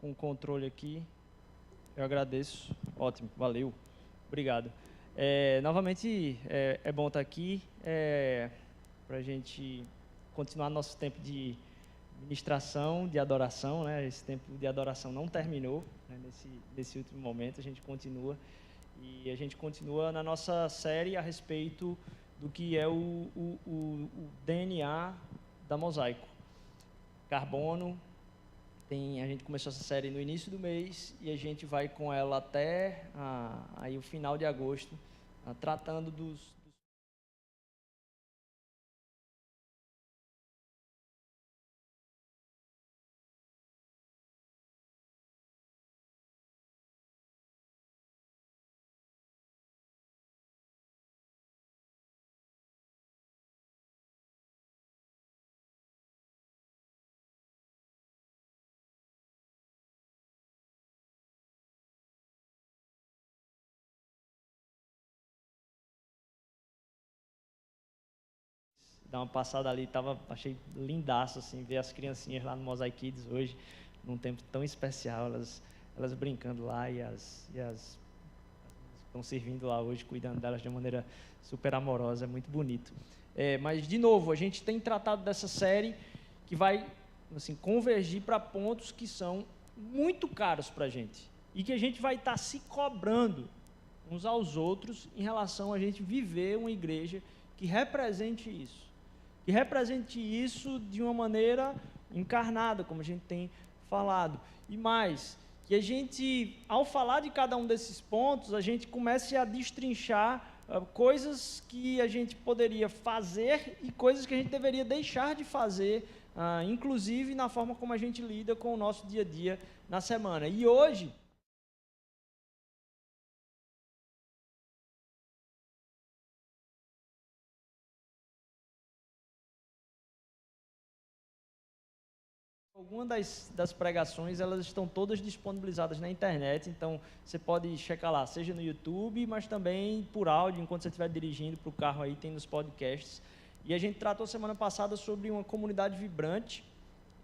com o controle aqui. Eu agradeço. Ótimo, valeu. Obrigado. Novamente, é bom estar aqui para a gente continuar nosso tempo de ministração, de adoração, né? Esse tempo de adoração não terminou, né? Nesse último momento, a gente continua. E a gente continua na nossa série a respeito do que é o DNA da Mosaico. Carbono. A gente começou essa série no início do mês e a gente vai com ela até aí o final de agosto, tratando dos dar uma passada ali, achei lindaço assim, ver as criancinhas lá no Mosaic Kids hoje, num tempo tão especial, elas brincando lá e as estão servindo lá hoje, cuidando delas de uma maneira super amorosa, é muito bonito. Mas, de novo, a gente tem tratado dessa série que vai assim, convergir para pontos que são muito caros para a gente e que a gente vai estar se cobrando uns aos outros em relação a gente viver uma igreja que represente isso. Que represente isso de uma maneira encarnada, como a gente tem falado. E mais, que a gente, ao falar de cada um desses pontos, a gente comece a destrinchar coisas que a gente poderia fazer e coisas que a gente deveria deixar de fazer, inclusive na forma como a gente lida com o nosso dia a dia na semana. E hoje algumas das pregações, elas estão todas disponibilizadas na internet, então você pode checar lá, seja no YouTube, mas também por áudio, enquanto você estiver dirigindo para o carro aí, tem nos podcasts. E a gente tratou semana passada sobre uma comunidade vibrante,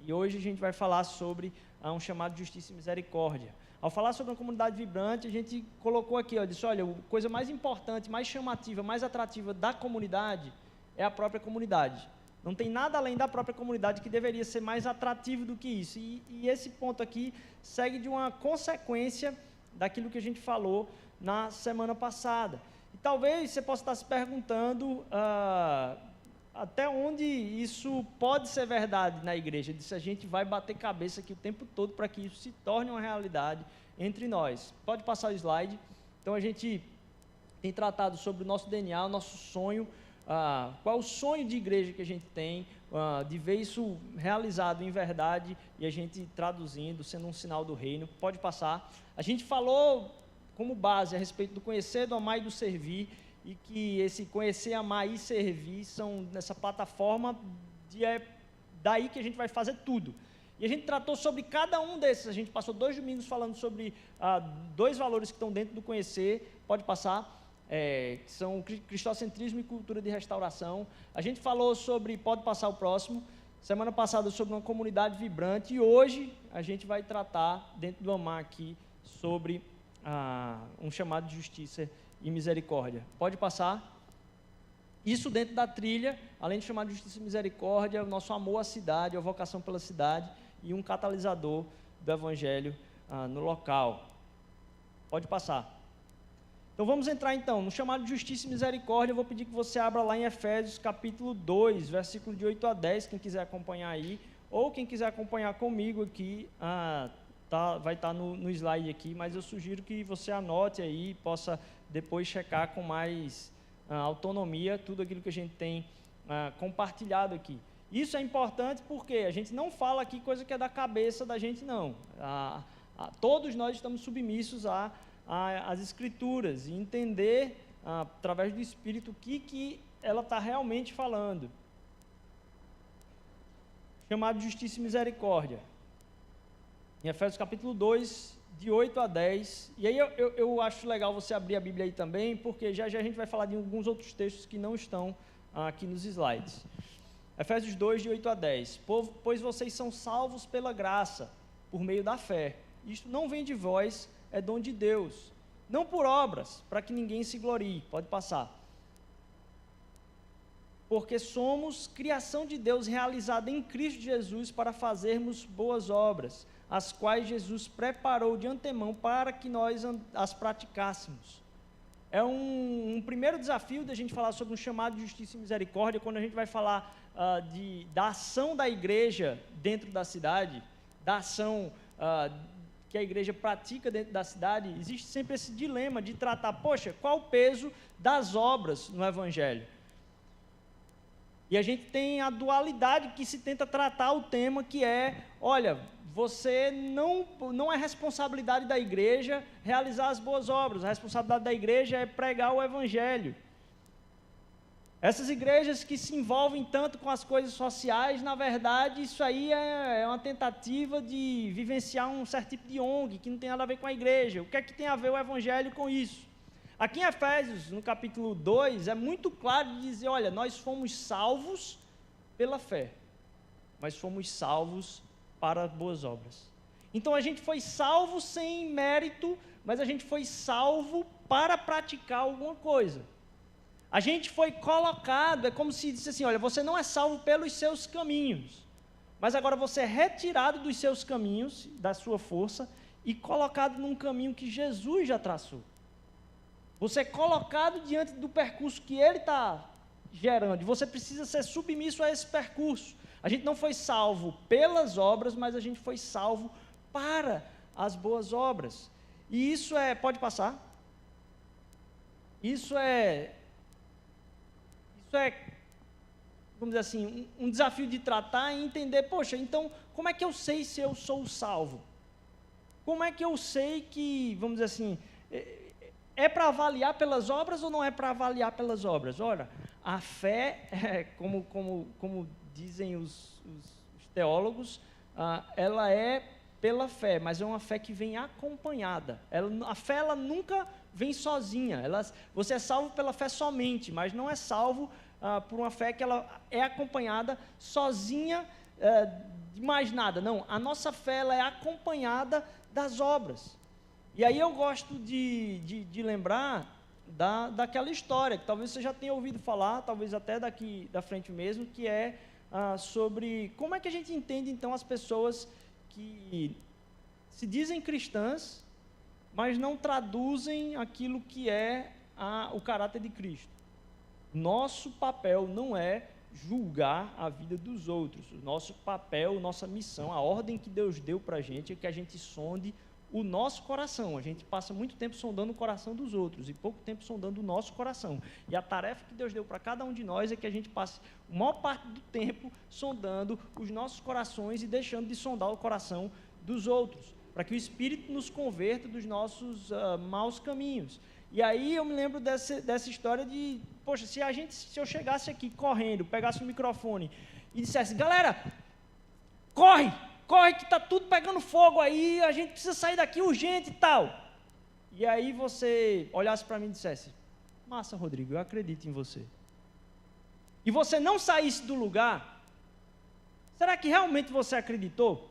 e hoje a gente vai falar sobre um chamado Justiça e Misericórdia. Ao falar sobre uma comunidade vibrante, a gente colocou aqui, disse, olha, a coisa mais importante, mais chamativa, mais atrativa da comunidade é a própria comunidade. Não tem nada além da própria comunidade que deveria ser mais atrativo do que isso. E esse ponto aqui segue de uma consequência daquilo que a gente falou na semana passada. E talvez você possa estar se perguntando até onde isso pode ser verdade na igreja, se a gente vai bater cabeça aqui o tempo todo para que isso se torne uma realidade entre nós. Pode passar o slide. Então, a gente tem tratado sobre o nosso DNA, o nosso sonho, qual o sonho de igreja que a gente tem, de ver isso realizado em verdade e a gente traduzindo, sendo um sinal do reino. Pode passar. A gente falou como base a respeito do conhecer, do amar e do servir, e que esse conhecer, amar e servir são nessa plataforma, daí que a gente vai fazer tudo. E a gente tratou sobre cada um desses, a gente passou 2 domingos falando sobre 2 valores que estão dentro do conhecer. Pode passar. Que são cristocentrismo e cultura de restauração. A gente falou sobre, pode passar o próximo, semana passada sobre uma comunidade vibrante, e hoje a gente vai tratar, dentro do Amar aqui, sobre um chamado de justiça e misericórdia. Pode passar. Isso dentro da trilha, além de chamar de justiça e misericórdia, o nosso amor à cidade, a vocação pela cidade e um catalisador do evangelho no local. Pode passar. Então vamos entrar então no chamado de justiça e misericórdia. Eu vou pedir que você abra lá em Efésios capítulo 2, versículo de 8 a 10, quem quiser acompanhar aí, ou quem quiser acompanhar comigo aqui, vai estar no slide aqui, mas eu sugiro que você anote aí e possa depois checar com mais autonomia tudo aquilo que a gente tem compartilhado aqui. Isso é importante porque a gente não fala aqui coisa que é da cabeça da gente, não. Todos nós estamos submissos às Escrituras e entender, através do Espírito, o que ela está realmente falando. Chamado de justiça e misericórdia. Em Efésios capítulo 2, de 8 a 10. E aí eu acho legal você abrir a Bíblia aí também, porque já a gente vai falar de alguns outros textos que não estão aqui nos slides. Efésios 2, de 8 a 10. Pois vocês são salvos pela graça, por meio da fé. Isto não vem de vós, é dom de Deus. Não por obras, para que ninguém se glorie. Pode passar. Porque somos criação de Deus realizada em Cristo Jesus para fazermos boas obras, as quais Jesus preparou de antemão para que nós as praticássemos. É um primeiro desafio da gente falar sobre um chamado de justiça e misericórdia, quando a gente vai falar da ação da igreja dentro da cidade, da ação que a igreja pratica dentro da cidade. Existe sempre esse dilema de tratar, poxa, qual o peso das obras no Evangelho? E a gente tem a dualidade que se tenta tratar o tema, que é, olha, você não é responsabilidade da igreja realizar as boas obras, a responsabilidade da igreja é pregar o Evangelho. Essas igrejas que se envolvem tanto com as coisas sociais, na verdade, isso aí é uma tentativa de vivenciar um certo tipo de ONG, que não tem nada a ver com a igreja. O que é que tem a ver o Evangelho com isso? Aqui em Efésios, no capítulo 2, é muito claro de dizer, olha, nós fomos salvos pela fé, mas fomos salvos para boas obras. Então a gente foi salvo sem mérito, mas a gente foi salvo para praticar alguma coisa. A gente foi colocado, é como se disse assim, olha, você não é salvo pelos seus caminhos, mas agora você é retirado dos seus caminhos, da sua força, e colocado num caminho que Jesus já traçou. Você é colocado diante do percurso que Ele está gerando, e você precisa ser submisso a esse percurso. A gente não foi salvo pelas obras, mas a gente foi salvo para as boas obras. E isso pode passar? Isso é, vamos dizer assim, um desafio de tratar e entender, poxa, então, como é que eu sei se eu sou salvo? Como é que eu sei que, vamos dizer assim, é para avaliar pelas obras ou não é para avaliar pelas obras? Ora, a fé, como dizem os teólogos, ela é pela fé, mas é uma fé que vem acompanhada. A fé ela nunca vem sozinha. Você é salvo pela fé somente, mas não é salvo por uma fé que ela é acompanhada sozinha de mais nada. Não, a nossa fé ela é acompanhada das obras. E aí eu gosto de lembrar daquela história, que talvez você já tenha ouvido falar, talvez até daqui da frente mesmo, que é sobre como é que a gente entende, então, as pessoas que se dizem cristãs, mas não traduzem aquilo que é o caráter de Cristo. Nosso papel não é julgar a vida dos outros. O nosso papel, nossa missão, a ordem que Deus deu para a gente é que a gente sonde o nosso coração. A gente passa muito tempo sondando o coração dos outros e pouco tempo sondando o nosso coração. E a tarefa que Deus deu para cada um de nós é que a gente passe a maior parte do tempo sondando os nossos corações e deixando de sondar o coração dos outros, para que o Espírito nos converta dos nossos maus caminhos. E aí eu me lembro dessa história de, poxa, se eu chegasse aqui correndo, pegasse o microfone e dissesse, galera, corre que está tudo pegando fogo aí, a gente precisa sair daqui urgente e tal. E aí você olhasse para mim e dissesse, massa, Rodrigo, eu acredito em você. E você não saísse do lugar, será que realmente você acreditou?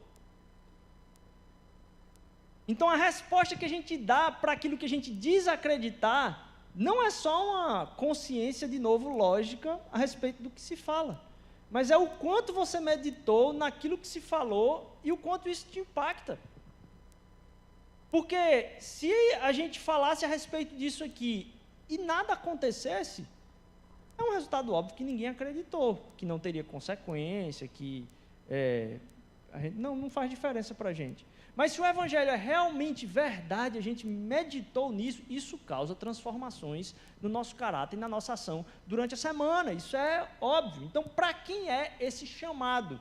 Então a resposta que a gente dá para aquilo que a gente diz acreditar, não é só uma consciência, de novo, lógica a respeito do que se fala. Mas é o quanto você meditou naquilo que se falou e o quanto isso te impacta. Porque se a gente falasse a respeito disso aqui e nada acontecesse, é um resultado óbvio que ninguém acreditou, que não teria consequência, que não faz diferença para a gente. Mas se o Evangelho é realmente verdade, a gente meditou nisso, isso causa transformações no nosso caráter e na nossa ação durante a semana, isso é óbvio. Então, para quem é esse chamado?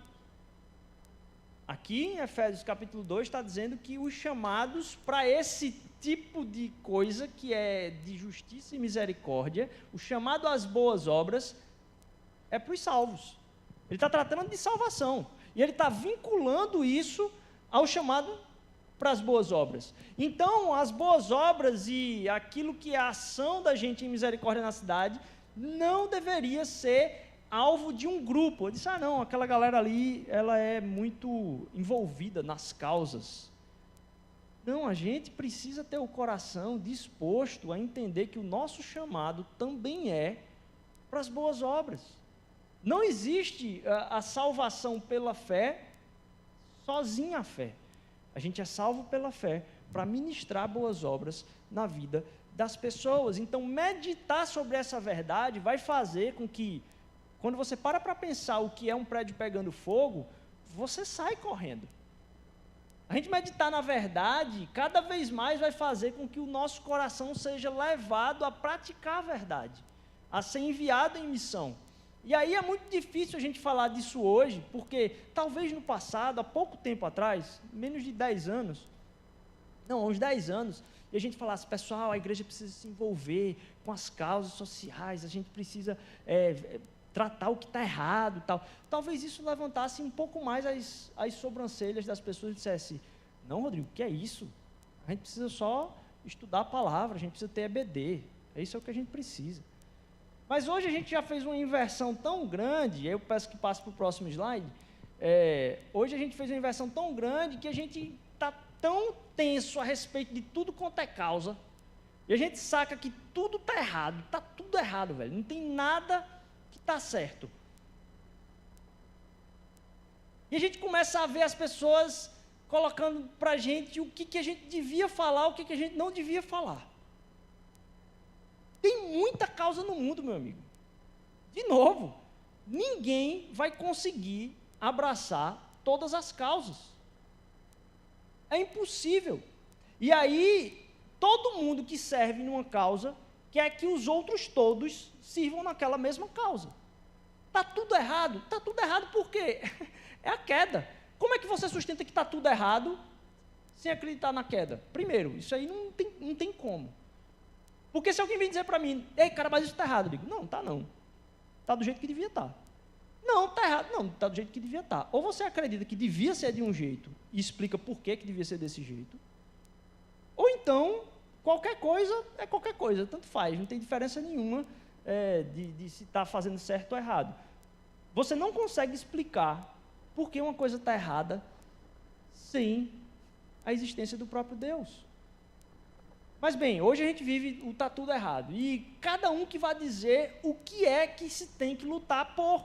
Aqui em Efésios capítulo 2 está dizendo que os chamados para esse tipo de coisa, que é de justiça e misericórdia, o chamado às boas obras, é para os salvos. Ele está tratando de salvação, e ele está vinculando isso ao chamado para as boas obras. Então, as boas obras e aquilo que é a ação da gente em misericórdia na cidade não deveria ser alvo de um grupo. Eu disse, não, aquela galera ali, ela é muito envolvida nas causas. Não, a gente precisa ter o coração disposto a entender que o nosso chamado também é para as boas obras. Não existe a salvação pela fé, sozinha a fé. A gente é salvo pela fé para ministrar boas obras na vida das pessoas. Então, meditar sobre essa verdade vai fazer com que, quando você para pensar o que é um prédio pegando fogo, você sai correndo. A gente meditar na verdade, cada vez mais vai fazer com que o nosso coração seja levado a praticar a verdade, a ser enviado em missão. E aí é muito difícil a gente falar disso hoje, porque talvez no passado, há pouco tempo atrás, menos de 10 anos, não, uns 10 anos, e a gente falasse, pessoal, a igreja precisa se envolver com as causas sociais, a gente precisa tratar o que está errado e tal. Talvez isso levantasse um pouco mais as sobrancelhas das pessoas e dissesse, não, Rodrigo, o que é isso? A gente precisa só estudar a palavra, a gente precisa ter EBD, isso é o que a gente precisa. Mas hoje a gente já fez uma inversão tão grande, eu peço que passe para o próximo slide, hoje a gente fez uma inversão tão grande que a gente está tão tenso a respeito de tudo quanto é causa, e a gente saca que tudo está tudo errado, velho, não tem nada que está certo. E a gente começa a ver as pessoas colocando para a gente o que a gente devia falar, o que a gente não devia falar. Tem muita causa no mundo, meu amigo. De novo, ninguém vai conseguir abraçar todas as causas. É impossível. E aí, todo mundo que serve numa causa quer que os outros todos sirvam naquela mesma causa. Está tudo errado? Está tudo errado por quê? É a queda. Como é que você sustenta que está tudo errado sem acreditar na queda? Primeiro, isso aí não tem como. Porque se alguém vem dizer para mim, ei, cara, mas isso está errado, eu digo, não, está não. Está do jeito que devia estar. Não, está errado. Não, está do jeito que devia estar. Ou você acredita que devia ser de um jeito e explica por que devia ser desse jeito, ou então, qualquer coisa é qualquer coisa, tanto faz, não tem diferença nenhuma de se está fazendo certo ou errado. Você não consegue explicar por que uma coisa está errada sem a existência do próprio Deus. Mas bem, hoje a gente vive o está tudo errado. E cada um que vai dizer o que é que se tem que lutar por.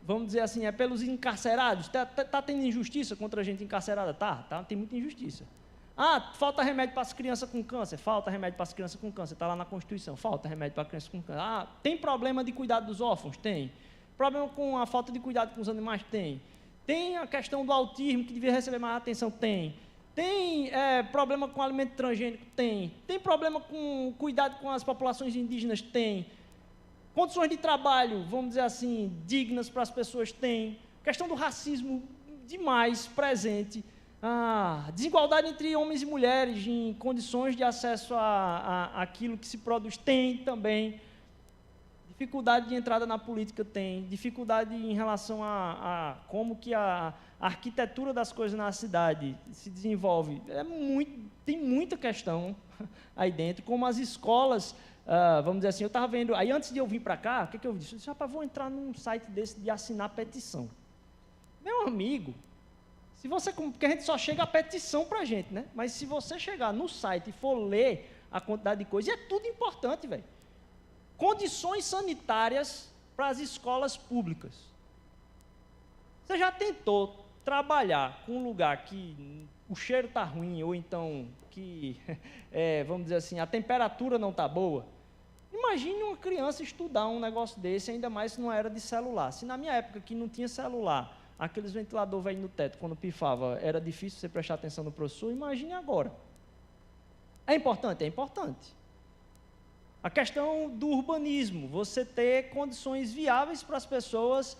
Vamos dizer assim, é pelos encarcerados. Está tendo injustiça contra a gente encarcerada? Tá, tem muita injustiça. Falta remédio para as crianças com câncer? Falta remédio para as crianças com câncer, está lá na Constituição. Falta remédio para crianças com câncer. Tem problema de cuidado dos órfãos? Tem. Problema com a falta de cuidado com os animais? Tem. Tem a questão do autismo, que devia receber mais atenção? Tem. Tem problema com alimento transgênico? Tem. Tem problema com cuidado com as populações indígenas? Tem. Condições de trabalho, vamos dizer assim, dignas para as pessoas? Tem. Questão do racismo demais presente. Desigualdade entre homens e mulheres em condições de acesso a aquilo que se produz? Tem também. Dificuldade de entrada na política? Tem. Dificuldade em relação a como que a arquitetura das coisas na cidade se desenvolve? Tem muita questão aí dentro, como as escolas, vamos dizer assim, eu estava vendo, aí antes de eu vir para cá, o que eu disse? Eu disse, rapaz, vou entrar num site desse de assinar petição. Meu amigo, porque a gente só chega a petição para a gente, né? Mas se você chegar no site e for ler a quantidade de coisas, e é tudo importante, velho. Condições sanitárias para as escolas públicas. Você já tentou trabalhar com um lugar que o cheiro está ruim, ou então que, vamos dizer assim, a temperatura não está boa? Imagine uma criança estudar um negócio desse, ainda mais se não era de celular. Se na minha época que não tinha celular, aqueles ventiladores velhos no teto, quando pifava, era difícil você prestar atenção no professor, imagine agora. É importante? É importante. A questão do urbanismo, você ter condições viáveis para as pessoas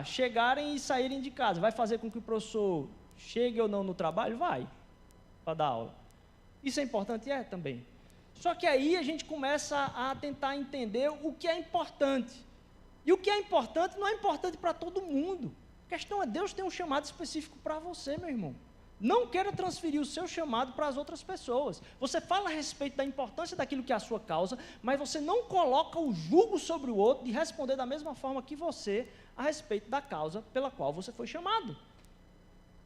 chegarem e saírem de casa. Vai fazer com que o professor chegue ou não no trabalho? Vai, para dar aula. Isso é importante? É também. Só que aí a gente começa a tentar entender o que é importante. E o que é importante não é importante para todo mundo. A questão é, Deus tem um chamado específico para você, meu irmão. Não queira transferir o seu chamado para as outras pessoas. Você fala a respeito da importância daquilo que é a sua causa, mas você não coloca o jugo sobre o outro de responder da mesma forma que você a respeito da causa pela qual você foi chamado.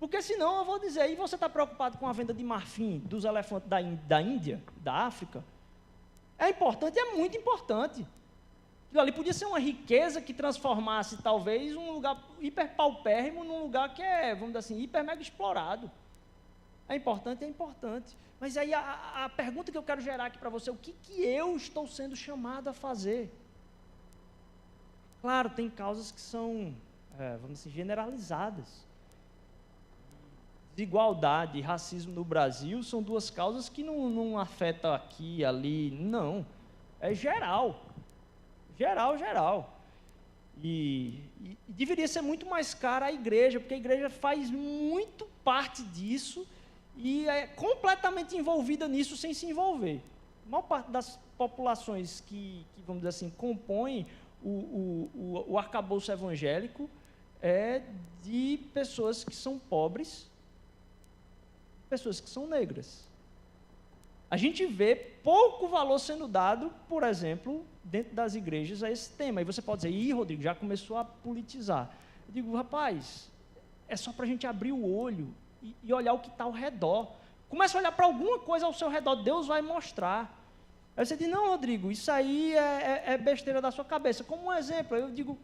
Porque senão eu vou dizer, e você está preocupado com a venda de marfim dos elefantes da Índia, da África? É importante, é muito importante. Aquilo ali podia ser uma riqueza que transformasse, talvez, um lugar hiperpaupérrimo num lugar que é, vamos dizer assim, hiper mega explorado. É importante, é importante. Mas aí a pergunta que eu quero gerar aqui para você, o que eu estou sendo chamado a fazer? Claro, tem causas que são, vamos dizer assim, generalizadas. Desigualdade e racismo no Brasil são duas causas que não afetam aqui, ali, não. É geral. Geral. E deveria ser muito mais cara a igreja, porque a igreja faz muito parte disso e é completamente envolvida nisso sem se envolver. A maior parte das populações que vamos dizer assim, compõem o arcabouço evangélico é de pessoas que são pobres, pessoas que são negras. A gente vê pouco valor sendo dado, por exemplo, dentro das igrejas a esse tema. E você pode dizer, Rodrigo, já começou a politizar. Eu digo, rapaz, é só para a gente abrir o olho e olhar o que está ao redor. Começa a olhar para alguma coisa ao seu redor, Deus vai mostrar. Aí você diz, não, Rodrigo, isso aí é besteira da sua cabeça. Como um exemplo, eu digo,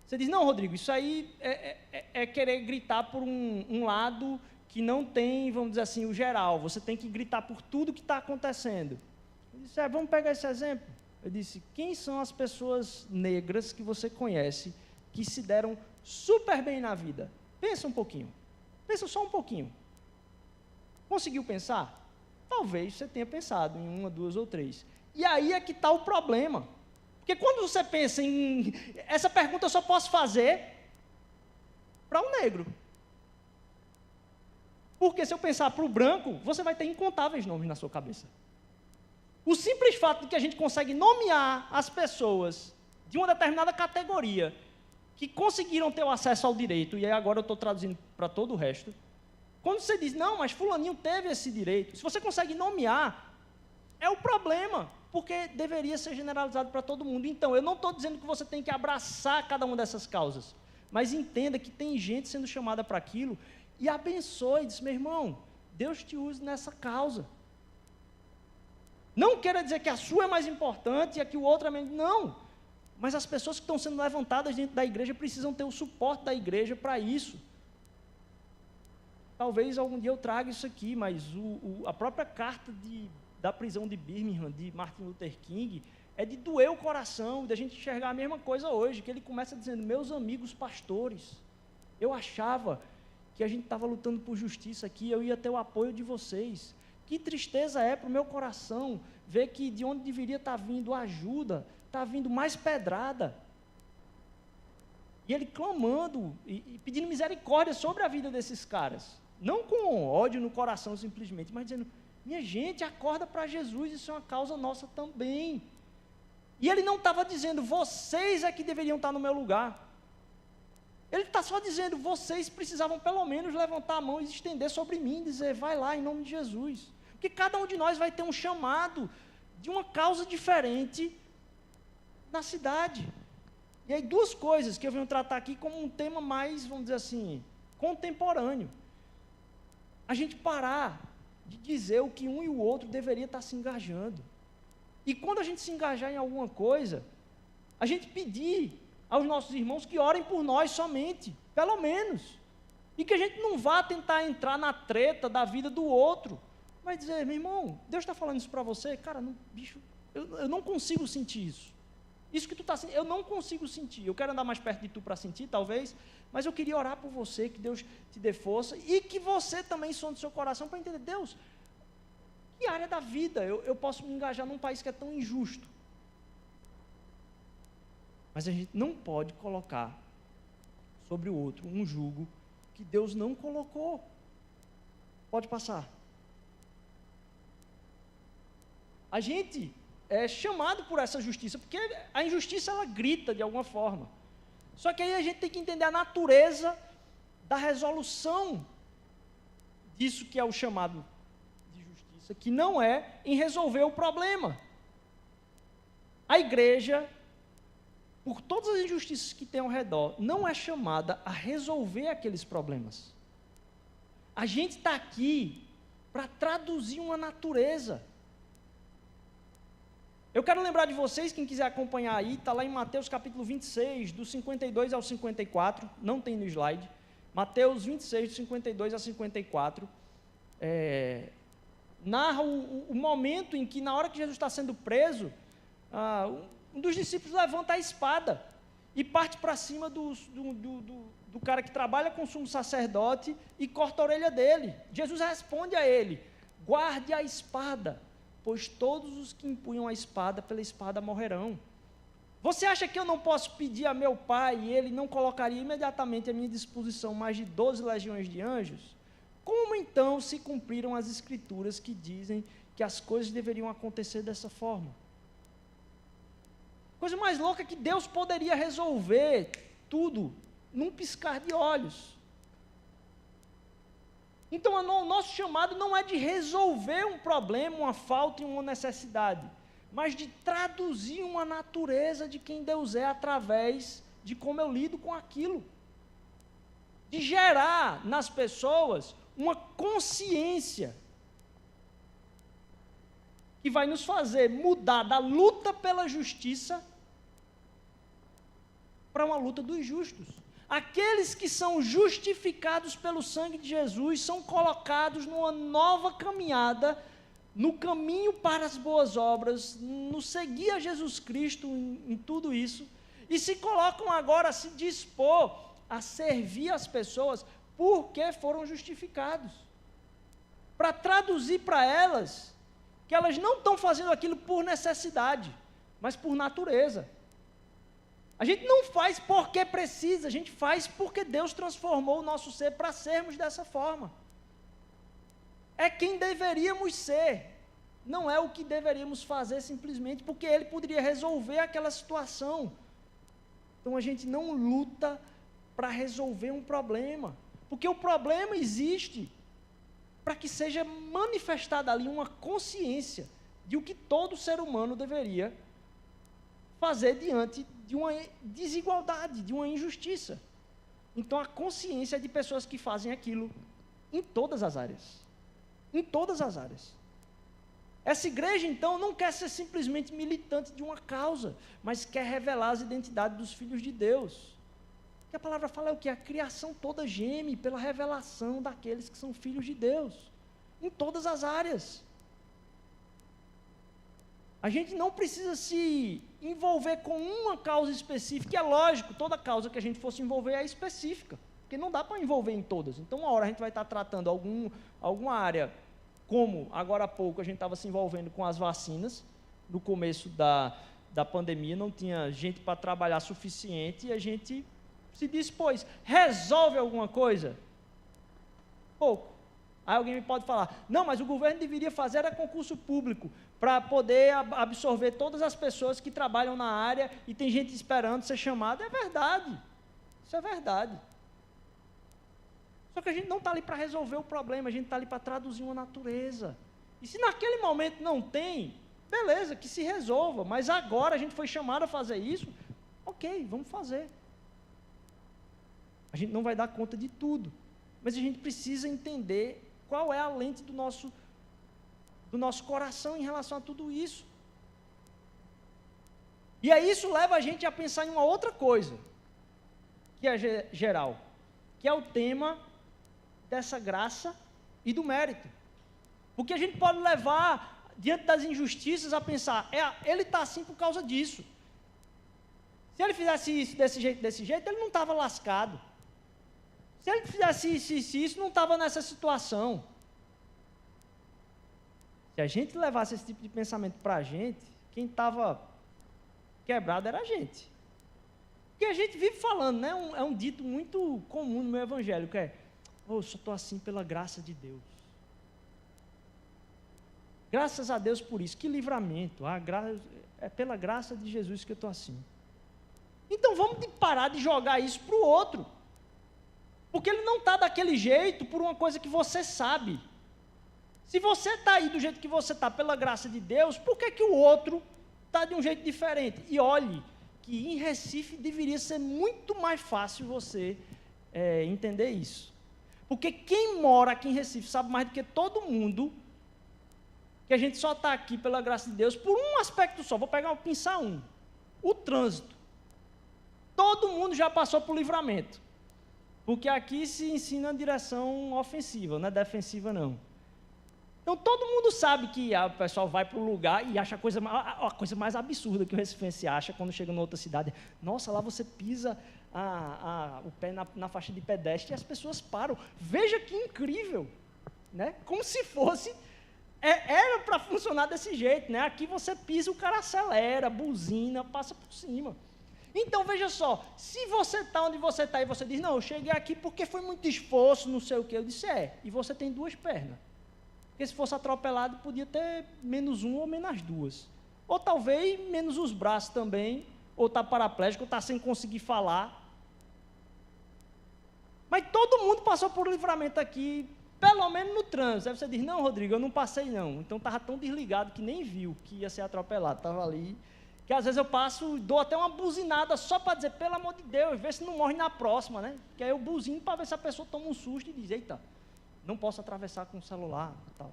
você diz, não, Rodrigo, isso aí é querer gritar por um lado que não tem, vamos dizer assim, o geral. Você tem que gritar por tudo que está acontecendo. Eu disse, vamos pegar esse exemplo. Eu disse, quem são as pessoas negras que você conhece que se deram super bem na vida? Pensa um pouquinho. Pensa só um pouquinho. Conseguiu pensar? Talvez você tenha pensado em uma, duas ou três. E aí é que está o problema. Porque quando você pensa em... Essa pergunta eu só posso fazer para um negro. Porque se eu pensar para o branco, você vai ter incontáveis nomes na sua cabeça. O simples fato de que a gente consegue nomear as pessoas de uma determinada categoria que conseguiram ter o acesso ao direito, e aí agora eu estou traduzindo para todo o resto, quando você diz, não, mas fulaninho teve esse direito, se você consegue nomear, é o problema, porque deveria ser generalizado para todo mundo. Então, eu não estou dizendo que você tem que abraçar cada uma dessas causas, mas entenda que tem gente sendo chamada para aquilo, e abençoe, diz, meu irmão, Deus te use nessa causa. Não queira dizer que a sua é mais importante e a que o outro é menos. Não. Mas as pessoas que estão sendo levantadas dentro da igreja precisam ter o suporte da igreja para isso. Talvez algum dia eu traga isso aqui, mas a própria carta da prisão de Birmingham, de Martin Luther King, é de doer o coração, de a gente enxergar a mesma coisa hoje, que ele começa dizendo, meus amigos pastores, eu achava que a gente estava lutando por justiça aqui, eu ia ter o apoio de vocês. Que tristeza é para o meu coração ver que de onde deveria estar vindo ajuda, está vindo mais pedrada. E ele clamando e pedindo misericórdia sobre a vida desses caras. Não com ódio no coração simplesmente, mas dizendo, minha gente, acorda para Jesus, isso é uma causa nossa também. E ele não estava dizendo, vocês é que deveriam estar no meu lugar. Ele está só dizendo, vocês precisavam pelo menos levantar a mão e estender sobre mim, dizer, vai lá em nome de Jesus. Porque cada um de nós vai ter um chamado de uma causa diferente na cidade. E aí duas coisas que eu venho tratar aqui como um tema mais, vamos dizer assim, contemporâneo. A gente parar de dizer o que um e o outro deveria estar se engajando. E quando a gente se engajar em alguma coisa, a gente pedir aos nossos irmãos que orem por nós somente, pelo menos. E que a gente não vá tentar entrar na treta da vida do outro, mas dizer, meu irmão, Deus está falando isso para você? Cara, não, bicho, eu não consigo sentir isso. Isso que tu está sentindo, eu não consigo sentir. Eu quero andar mais perto de tu para sentir, talvez, mas eu queria orar por você, que Deus te dê força, e que você também sonde seu coração para entender, Deus, que área da vida eu posso me engajar num país que é tão injusto? Mas a gente não pode colocar sobre o outro um jugo que Deus não colocou. Pode passar. A gente é chamado por essa justiça, porque a injustiça ela grita de alguma forma. Só que aí a gente tem que entender a natureza da resolução disso que é o chamado de justiça, que não é em resolver o problema. A igreja, por todas as injustiças que tem ao redor, não é chamada a resolver aqueles problemas. A gente está aqui para traduzir uma natureza. Eu quero lembrar de vocês, quem quiser acompanhar aí, está lá em Mateus capítulo 26, do 52 ao 54, não tem no slide, Mateus 26, do 52 a 54, narra o momento em que, na hora que Jesus está sendo preso, um dos discípulos levanta a espada e parte para cima do cara que trabalha com o sumo sacerdote e corta a orelha dele. Jesus responde a ele: guarde a espada, pois todos os que empunham a espada, pela espada morrerão. Você acha que eu não posso pedir a meu pai e ele não colocaria imediatamente à minha disposição mais de 12 legiões de anjos? Como então se cumpriram as escrituras que dizem que as coisas deveriam acontecer dessa forma? Coisa mais louca é que Deus poderia resolver tudo num piscar de olhos. Então, o nosso chamado não é de resolver um problema, uma falta e uma necessidade, mas de traduzir uma natureza de quem Deus é através de como eu lido com aquilo. De gerar nas pessoas uma consciência que vai nos fazer mudar da luta pela justiça para uma luta dos justos. Aqueles que são justificados pelo sangue de Jesus são colocados numa nova caminhada, no caminho para as boas obras, no seguir a Jesus Cristo em tudo isso, e se colocam agora a se dispor a servir as pessoas porque foram justificados, para traduzir para elas que elas não estão fazendo aquilo por necessidade, mas por natureza. A gente não faz porque precisa, a gente faz porque Deus transformou o nosso ser para sermos dessa forma. É quem deveríamos ser, não é o que deveríamos fazer simplesmente porque Ele poderia resolver aquela situação. Então a gente não luta para resolver um problema, porque o problema existe para que seja manifestada ali uma consciência de o que todo ser humano deveria fazer diante de uma desigualdade, de uma injustiça. Então, a consciência de pessoas que fazem aquilo em todas as áreas. Em todas as áreas. Essa igreja, então, não quer ser simplesmente militante de uma causa, mas quer revelar as identidades dos filhos de Deus. O que a palavra fala é o quê? A criação toda geme pela revelação daqueles que são filhos de Deus. Em todas as áreas. A gente não precisa se envolver com uma causa específica, e é lógico, toda causa que a gente fosse envolver é específica, porque não dá para envolver em todas. Então, uma hora a gente vai estar tratando alguma área, como agora há pouco a gente estava se envolvendo com as vacinas, no começo da pandemia, não tinha gente para trabalhar suficiente, e a gente se dispôs. Resolve alguma coisa? Pouco. Aí alguém me pode falar, não, mas o governo deveria fazer era concurso público, para poder absorver todas as pessoas que trabalham na área, e tem gente esperando ser chamada. É verdade, isso é verdade. Só que a gente não está ali para resolver o problema, a gente está ali para traduzir uma natureza. E se naquele momento não tem, beleza, que se resolva, mas agora a gente foi chamado a fazer isso, ok, vamos fazer. A gente não vai dar conta de tudo, mas a gente precisa entender qual é a lente do nosso coração em relação a tudo isso. E aí isso leva a gente a pensar em uma outra coisa, que é geral, que é o tema dessa graça e do mérito. Porque a gente pode levar, diante das injustiças, a pensar, ele está assim por causa disso. Se ele fizesse isso desse jeito, ele não estava lascado. Se ele fizesse isso, não estava nessa situação. Se a gente levasse esse tipo de pensamento para a gente, quem estava quebrado era a gente. Porque a gente vive falando, né? É um dito muito comum no meu evangelho, que é, eu só estou assim pela graça de Deus. Graças a Deus por isso, que livramento. É pela graça de Jesus que eu estou assim. Então vamos parar de jogar isso para o outro. Porque ele não está daquele jeito por uma coisa que você sabe. Se você está aí do jeito que você está, pela graça de Deus, por que o outro está de um jeito diferente? E olhe que em Recife deveria ser muito mais fácil você entender isso. Porque quem mora aqui em Recife sabe mais do que todo mundo que a gente só está aqui pela graça de Deus por um aspecto só. Vou pensar um. O trânsito. Todo mundo já passou por Livramento. Porque aqui se ensina a direção ofensiva, não é defensiva não. Então todo mundo sabe que o pessoal vai para o lugar e acha a coisa mais absurda que o recifense acha quando chega em outra cidade. Nossa, lá você pisa o pé na faixa de pedestre e as pessoas param. Veja que incrível, né? Como se fosse, era para funcionar desse jeito, né? Aqui você pisa, o cara acelera, buzina, passa por cima. Então, veja só, se você está onde você está e você diz, não, eu cheguei aqui porque foi muito esforço, não sei o quê, eu disse, e você tem 2 pernas. Porque se fosse atropelado, podia ter -1 ou -2. Ou talvez menos os braços também, ou está paraplégico, ou está sem conseguir falar. Mas todo mundo passou por Livramento aqui, pelo menos no trânsito. Aí você diz, não, Rodrigo, eu não passei não. Então estava tão desligado que nem viu que ia ser atropelado, estava ali. Que às vezes eu passo, dou até uma buzinada só para dizer, pelo amor de Deus, vê se não morre na próxima, né? Que aí eu buzino para ver se a pessoa toma um susto e diz, eita, não posso atravessar com o celular e tal.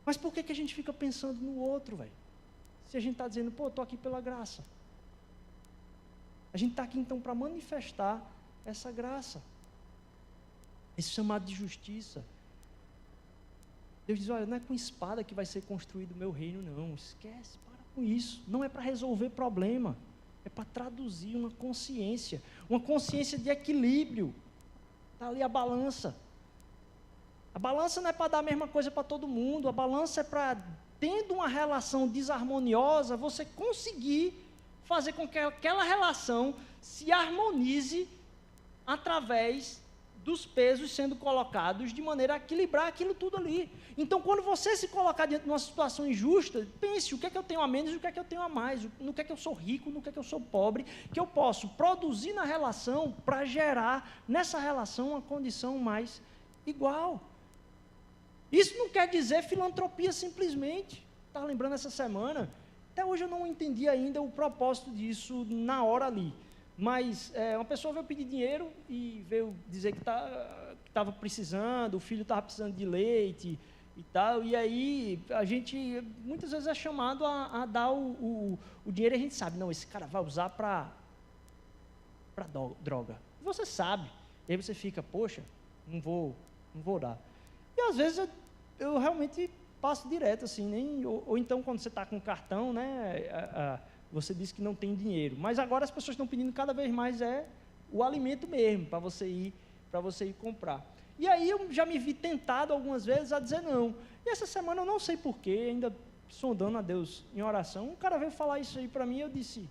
Mas por que a gente fica pensando no outro, velho? Se a gente está dizendo, pô, eu estou aqui pela graça. A gente está aqui então para manifestar essa graça. Esse chamado de justiça. Deus diz, olha, não é com espada que vai ser construído o meu reino, não. Esquece, para com isso. Não é para resolver problema. É para traduzir uma consciência de equilíbrio. Está ali a balança. A balança não é para dar a mesma coisa para todo mundo. A balança é para, tendo uma relação desarmoniosa, você conseguir fazer com que aquela relação se harmonize através dos pesos sendo colocados de maneira a equilibrar aquilo tudo ali. Então, quando você se colocar diante de uma situação injusta, pense o que é que eu tenho a menos e o que é que eu tenho a mais, no que é que eu sou rico, no que é que eu sou pobre, que eu posso produzir na relação para gerar nessa relação uma condição mais igual. Isso não quer dizer filantropia simplesmente. Estava lembrando essa semana, até hoje eu não entendi ainda o propósito disso na hora ali. Mas uma pessoa veio pedir dinheiro e veio dizer que estava precisando, o filho estava precisando de leite e tal, e aí a gente muitas vezes é chamado a dar o dinheiro e a gente sabe, não, esse cara vai usar para droga. Você sabe, e aí você fica, poxa, não vou dar. E às vezes eu realmente passo direto, assim, ou então quando você está com cartão, né, você disse que não tem dinheiro, mas agora as pessoas estão pedindo cada vez mais o alimento mesmo, para você ir comprar. E aí eu já me vi tentado algumas vezes a dizer não. E essa semana eu não sei porquê, ainda sondando a Deus em oração, um cara veio falar isso aí para mim e eu disse,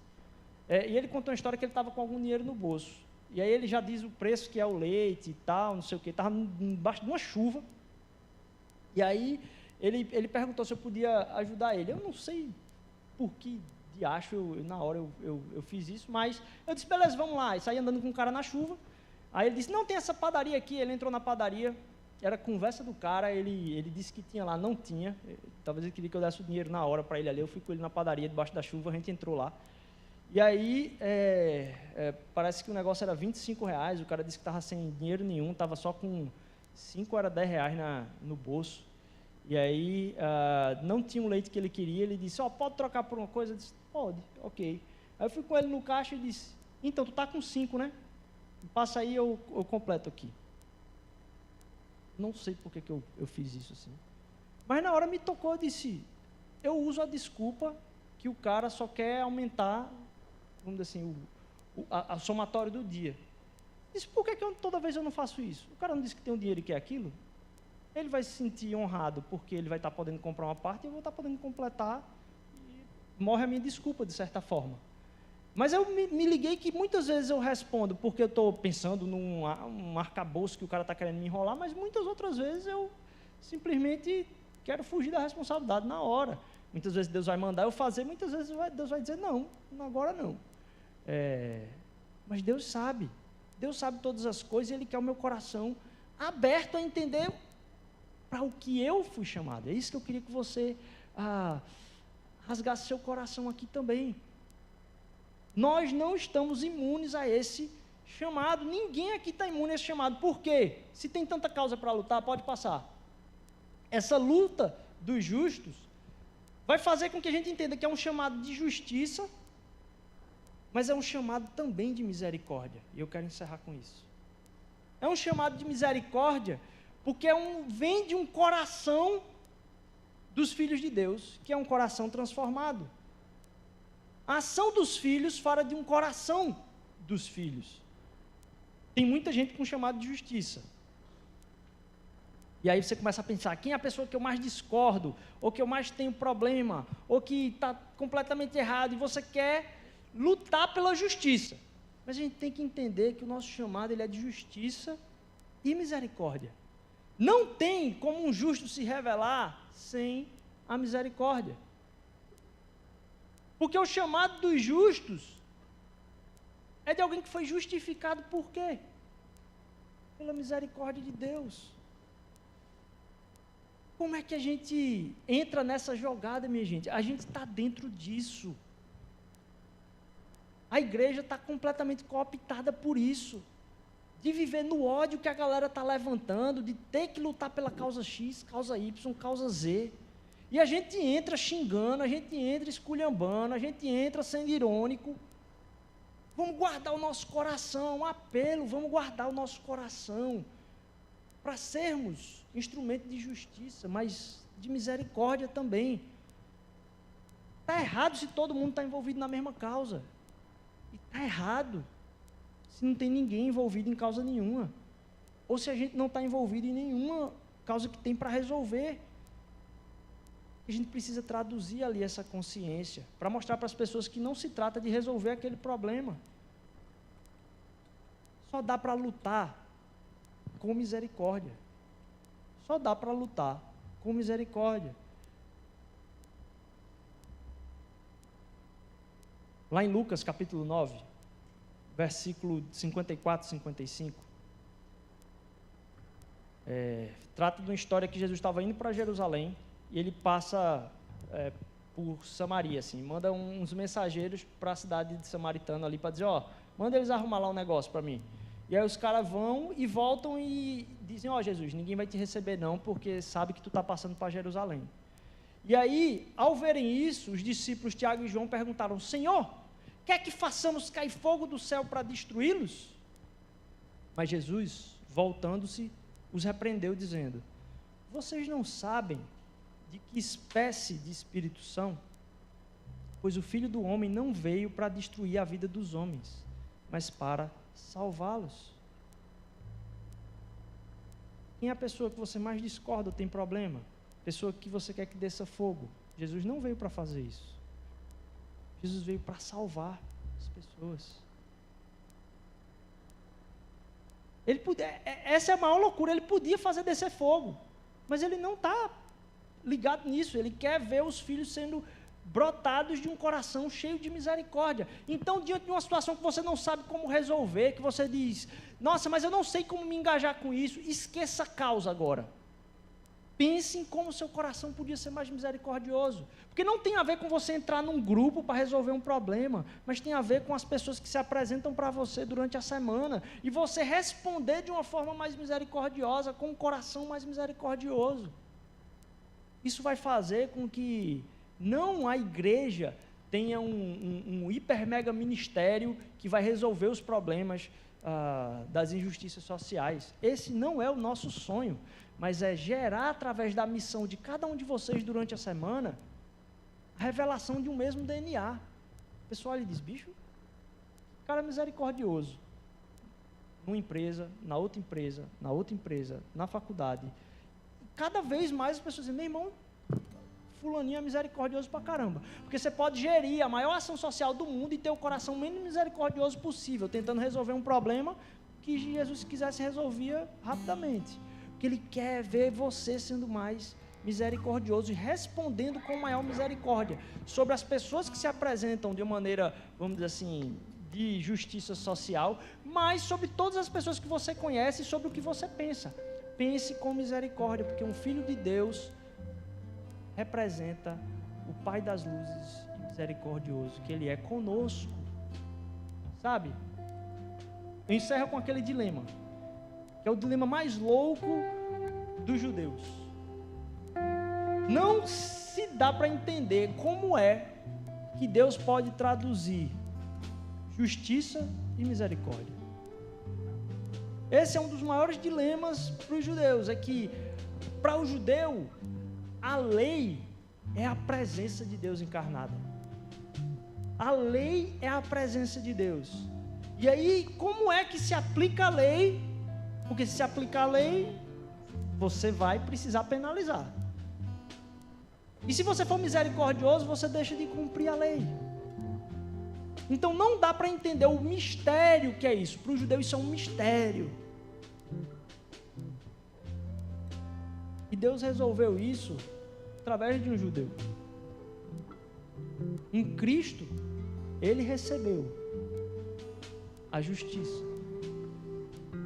e ele contou uma história que ele estava com algum dinheiro no bolso. E aí ele já diz o preço que é o leite e tal, não sei o quê, estava embaixo de uma chuva. E aí ele perguntou se eu podia ajudar ele. Eu não sei por que na hora eu fiz isso, mas eu disse, beleza, vamos lá. E saí andando com o cara na chuva. Aí ele disse, não, tem essa padaria aqui. Ele entrou na padaria, era conversa do cara, ele disse que tinha lá, não tinha. Talvez ele queria que eu desse o dinheiro na hora para ele ali. Eu fui com ele na padaria, debaixo da chuva, a gente entrou lá. E aí, parece que o negócio era R$25, o cara disse que estava sem dinheiro nenhum, estava só com 5 ou era R$10 no bolso. E aí, não tinha o leite que ele queria, ele disse, pode trocar por uma coisa? Eu disse, pode, ok. Aí eu fui com ele no caixa e disse, então, tu está com 5, né? Passa aí, eu completo aqui. Não sei por que eu fiz isso assim. Mas na hora me tocou, eu disse, eu uso a desculpa que o cara só quer aumentar, vamos dizer assim, o somatório do dia. Disse, por que toda vez eu não faço isso? O cara não disse que tem um dinheiro e quer aquilo? Ele vai se sentir honrado porque ele vai estar podendo comprar uma parte e eu vou estar podendo completar e morre a minha desculpa, de certa forma. Mas eu me liguei que muitas vezes eu respondo porque eu estou pensando num arcabouço que o cara está querendo me enrolar, mas muitas outras vezes eu simplesmente quero fugir da responsabilidade na hora. Muitas vezes Deus vai mandar eu fazer, muitas vezes Deus vai dizer não, agora não. Mas Deus sabe todas as coisas e Ele quer o meu coração aberto a entender para o que eu fui chamado. É isso que eu queria que você rasgasse seu coração aqui também. Nós não estamos imunes a esse chamado. Ninguém aqui está imune a esse chamado. Por quê? Se tem tanta causa para lutar, pode passar. Essa luta dos justos vai fazer com que a gente entenda que é um chamado de justiça, mas é um chamado também de misericórdia. E eu quero encerrar com isso. É um chamado de misericórdia porque vem de um coração dos filhos de Deus, que é um coração transformado. A ação dos filhos fala de um coração dos filhos. Tem muita gente com chamado de justiça. E aí você começa a pensar, quem é a pessoa que eu mais discordo, ou que eu mais tenho problema, ou que está completamente errado, e você quer lutar pela justiça. Mas a gente tem que entender que o nosso chamado ele é de justiça e misericórdia. Não tem como um justo se revelar sem a misericórdia. Porque o chamado dos justos é de alguém que foi justificado por quê? Pela misericórdia de Deus. Como é que a gente entra nessa jogada, minha gente? A gente está dentro disso. A igreja está completamente cooptada por isso. De viver no ódio que a galera está levantando, de ter que lutar pela causa X, causa Y, causa Z. E a gente entra xingando, a gente entra esculhambando, a gente entra sendo irônico. Vamos guardar o nosso coração, um apelo, vamos guardar o nosso coração para sermos instrumento de justiça, mas de misericórdia também. Está errado se todo mundo está envolvido na mesma causa. E está errado se não tem ninguém envolvido em causa nenhuma. Ou se a gente não está envolvido em nenhuma causa que tem para resolver. A gente precisa traduzir ali essa consciência, para mostrar para as pessoas que não se trata de resolver aquele problema. Só dá para lutar com misericórdia. Só dá para lutar com misericórdia. Lá em Lucas capítulo 9, versículo 54 e 55, trata de uma história que Jesus estava indo para Jerusalém, e ele passa por Samaria, assim, manda uns mensageiros para a cidade de Samaritano ali, para dizer, manda eles arrumar lá um negócio para mim. E aí os caras vão e voltam e dizem, Jesus, ninguém vai te receber não, porque sabe que tu está passando para Jerusalém. E aí, ao verem isso, os discípulos Tiago e João perguntaram, Senhor, quer que façamos cair fogo do céu para destruí-los? Mas Jesus, voltando-se, os repreendeu, dizendo, vocês não sabem de que espécie de espírito são? Pois o Filho do Homem não veio para destruir a vida dos homens, mas para salvá-los. Quem é a pessoa que você mais discorda ou tem problema? Pessoa que você quer que desça fogo? Jesus não veio para fazer isso. Jesus veio para salvar as pessoas. Essa é a maior loucura, ele podia fazer descer fogo, mas ele não está ligado nisso, ele quer ver os filhos sendo brotados de um coração cheio de misericórdia. Então, diante de uma situação que você não sabe como resolver, que você diz, nossa, mas eu não sei como me engajar com isso, esqueça a causa agora. Pense em como o seu coração podia ser mais misericordioso. Porque não tem a ver com você entrar num grupo para resolver um problema, mas tem a ver com as pessoas que se apresentam para você durante a semana e você responder de uma forma mais misericordiosa, com um coração mais misericordioso. Isso vai fazer com que não a igreja tenha um hiper mega ministério que vai resolver os problemas das injustiças sociais. Esse não é o nosso sonho, mas é gerar através da missão de cada um de vocês durante a semana a revelação de um mesmo DNA. O pessoal ele diz, bicho, cara misericordioso. Numa empresa, na outra empresa, na outra empresa, na faculdade. Cada vez mais as pessoas dizem, meu irmão, fulaninho é misericordioso pra caramba. Porque você pode gerir a maior ação social do mundo e ter o coração menos misericordioso possível, tentando resolver um problema que Jesus, se quisesse, resolvia rapidamente. Porque Ele quer ver você sendo mais misericordioso e respondendo com maior misericórdia sobre as pessoas que se apresentam de uma maneira, vamos dizer assim, de justiça social, mas sobre todas as pessoas que você conhece e sobre o que você pensa. Pense com misericórdia, porque um filho de Deus representa o Pai das luzes e misericordioso, que Ele é conosco. Sabe? Eu encerro com aquele dilema, que é o dilema mais louco dos judeus. Não se dá para entender como é que Deus pode traduzir justiça e misericórdia. Esse é um dos maiores dilemas para os judeus, é que para o judeu a lei é a presença de Deus encarnada. A lei é a presença de Deus. E aí, como é que se aplica a lei? Porque se aplicar a lei, você vai precisar penalizar. E se você for misericordioso, você deixa de cumprir a lei. Então não dá para entender o mistério que é isso. Para o judeu isso é um mistério. E Deus resolveu isso através de um judeu. Em Cristo, Ele recebeu a justiça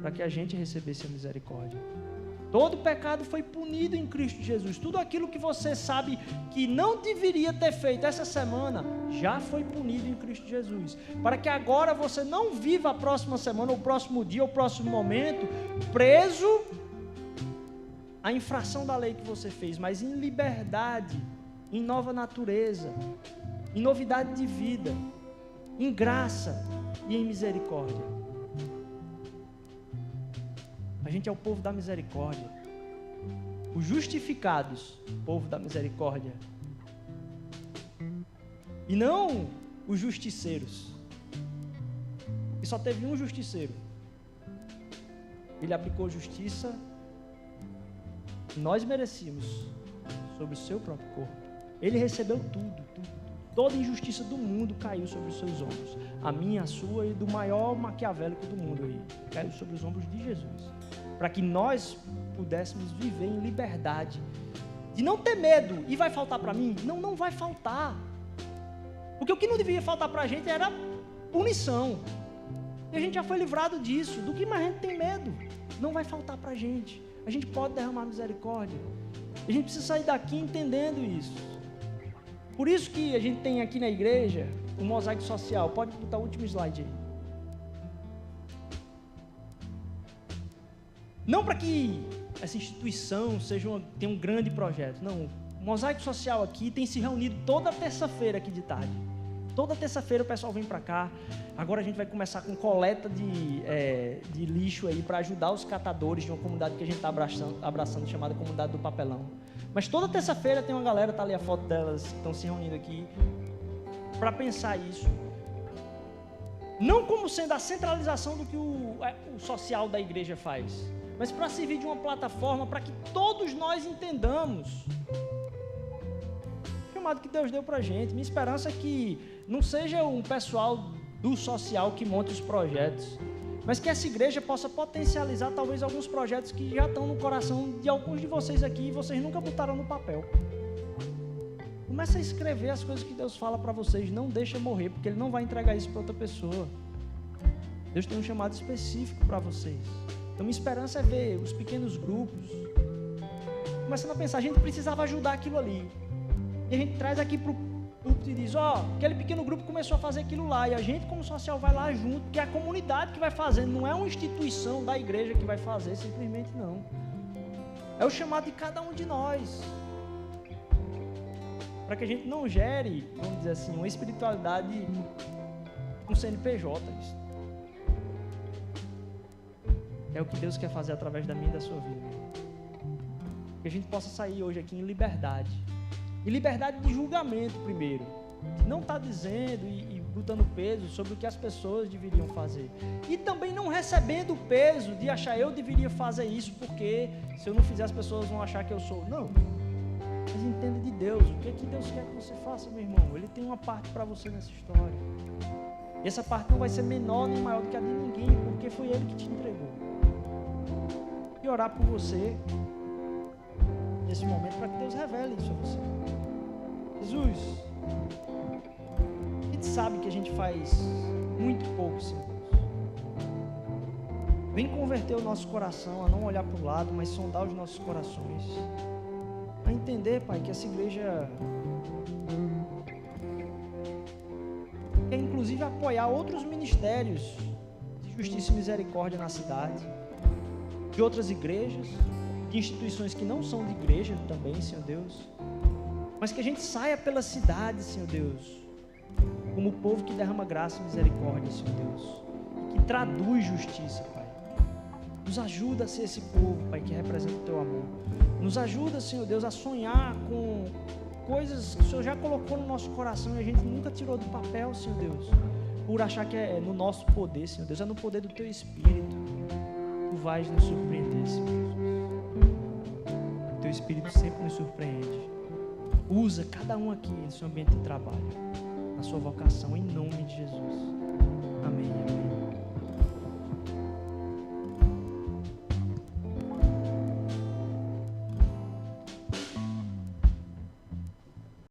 para que a gente recebesse a misericórdia. Todo pecado foi punido em Cristo Jesus. Tudo aquilo que você sabe que não deveria ter feito essa semana, já foi punido em Cristo Jesus. Para que agora você não viva a próxima semana, o próximo dia, o próximo momento, preso à infração da lei que você fez, mas em liberdade, em nova natureza, em novidade de vida, em graça e em misericórdia. A gente é o povo da misericórdia. Os justificados, povo da misericórdia. E não os justiceiros. E só teve um justiceiro. Ele aplicou justiça que nós merecíamos sobre o seu próprio corpo. Ele recebeu tudo. Toda injustiça do mundo caiu sobre os seus ombros. A minha, a sua e do maior maquiavélico do mundo aí. Caiu sobre os ombros de Jesus. Para que nós pudéssemos viver em liberdade. De não ter medo. E vai faltar para mim? Não, não vai faltar. Porque o que não devia faltar para a gente era punição. E a gente já foi livrado disso. Do que mais a gente tem medo? Não vai faltar para a gente. A gente pode derramar misericórdia. A gente precisa sair daqui entendendo isso. Por isso que a gente tem aqui na igreja o mosaico social. Pode botar o último slide aí. Não para que essa instituição tenha um grande projeto. Não. O mosaico social aqui tem se reunido toda terça-feira aqui de tarde. Toda terça-feira o pessoal vem para cá. Agora a gente vai começar com coleta de lixo aí para ajudar os catadores de uma comunidade que a gente está abraçando, chamada Comunidade do Papelão. Mas toda terça-feira tem uma galera, tá ali a foto delas, que estão se reunindo aqui, para pensar isso. Não como sendo a centralização do que o social da igreja faz, mas para servir de uma plataforma para que todos nós entendamos o chamado que Deus deu para a gente. Minha esperança é que não seja um pessoal do social que monte os projetos, mas que essa igreja possa potencializar talvez alguns projetos que já estão no coração de alguns de vocês aqui e vocês nunca botaram no papel. Comece a escrever as coisas que Deus fala para vocês. Não deixa morrer, porque Ele não vai entregar isso para outra pessoa. Deus tem um chamado específico para vocês. Então minha esperança é ver os pequenos grupos começando a pensar, a gente precisava ajudar aquilo ali. E a gente traz aqui para o púlpito e diz, aquele pequeno grupo começou a fazer aquilo lá, e a gente como social vai lá junto, porque é a comunidade que vai fazendo, não é uma instituição da igreja que vai fazer, simplesmente não. É o chamado de cada um de nós. Para que a gente não gere, vamos dizer assim, uma espiritualidade com CNPJ. É o que Deus quer fazer através da minha e da sua vida. Que a gente possa sair hoje aqui em liberdade. E liberdade de julgamento primeiro. Não está dizendo e botando peso sobre o que as pessoas deveriam fazer. E também não recebendo o peso de achar eu deveria fazer isso porque se eu não fizer as pessoas vão achar que eu sou. Não. Mas entenda de Deus. O que é que Deus quer que você faça, meu irmão? Ele tem uma parte para você nessa história. E essa parte não vai ser menor nem maior do que a de ninguém, porque foi Ele que te entregou. E orar por você nesse momento para que Deus revele isso a você. Jesus, a gente sabe que a gente faz muito pouco, Senhor Deus. Vem converter o nosso coração a não olhar para o lado, mas sondar os nossos corações, a entender, Pai, que essa igreja quer inclusive apoiar outros ministérios de justiça e misericórdia na cidade, de outras igrejas, de instituições que não são de igreja também, Senhor Deus, mas que a gente saia pela cidade, Senhor Deus, como o povo que derrama graça e misericórdia, Senhor Deus, que traduz justiça, Pai. Nos ajuda a ser esse povo, Pai, que representa o Teu amor. Nos ajuda, Senhor Deus, a sonhar com coisas que o Senhor já colocou no nosso coração e a gente nunca tirou do papel, Senhor Deus, por achar que é no nosso poder, Senhor Deus, é no poder do Teu Espírito. Tu vais nos surpreender, Senhor Jesus. O Teu Espírito sempre nos surpreende. Usa cada um aqui no seu ambiente de trabalho, na sua vocação, em nome de Jesus. Amém. Amém.